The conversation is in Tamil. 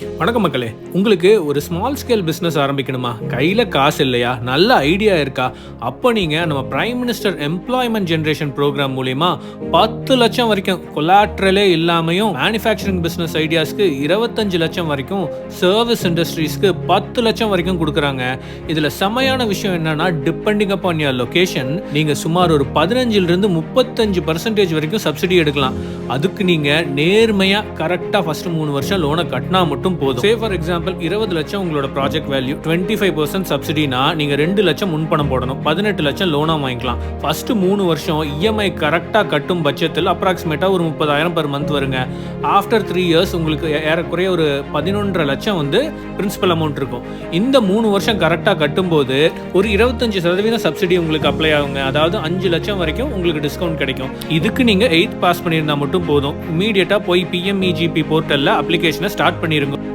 வணக்கம் மக்களே. உங்களுக்கு ஒரு ஸ்மால் ஸ்கேல் பிஸ்னஸ் ஆரம்பிக்கணுமா? கையில் காசு இல்லையா? நல்ல ஐடியா இருக்கா? அப்போ நீங்கள் நம்ம prime minister employment generation program மூலிமா 10 லட்சம் வரைக்கும் கொலாட்ரலே இல்லாமையும் மேனுஃபேக்சரிங் பிஸ்னஸ் ஐடியாஸ்க்கு 25 லட்சம் வரைக்கும், சர்வீஸ் இண்டஸ்ட்ரீஸ்க்கு 10 லட்சம் வரைக்கும் கொடுக்குறாங்க. இதில் செமையான விஷயம் என்னன்னா, டிபெண்டிங் அப்பான் யுவர் லொகேஷன் நீங்கள் சுமார் ஒரு 15லிருந்து 35% வரைக்கும் சப்சிடி எடுக்கலாம். அதுக்கு நீங்கள் நேர்மையாக கரெக்டாக ஃபர்ஸ்ட் 3 வருஷம் லோனை கட்டினா மட்டும் போதும். சே ஃபார் எக்ஸாம்பிள் 20 லட்சம் உங்களோட ப்ராஜெக்ட் வேல்யூ, 25% சப்சிடினா நீங்க 2 லட்சம் முன்பணம் போடணும், 18 லட்சம் லோனா வாங்கிக்கலாம். ஃபர்ஸ்ட் 3 வருஷம் இஎம்ஐ கரெக்டா கட்டும் பட்சத்தில் அப்ராக்சிமேட்டா ஒரு 30,000 per month வருங்க. ஆஃப்டர் 3 இயர்ஸ் உங்களுக்கு ஏறக்குறைய ஒரு 11.5 லட்சம் வந்து பிரின்சிபல் அமௌண்ட் இருக்கும். இந்த 3 வருஷம் கரெக்டா கட்டும்போது ஒரு 25% சப்சிடி உங்களுக்கு அப்ளை ஆகுங்க. அதாவது 5 லட்சம் வரைக்கும் உங்களுக்கு டிஸ்கவுண்ட் கிடைக்கும். இதுக்கு நீங்க 8th பாஸ் பண்ணியிருந்தா மட்டும் போதும். இமீடியட்டா போய் PMEGP போர்ட்டல்ல அப்ளிகேஷனை ஸ்டார்ட் பண்ணிருங்க.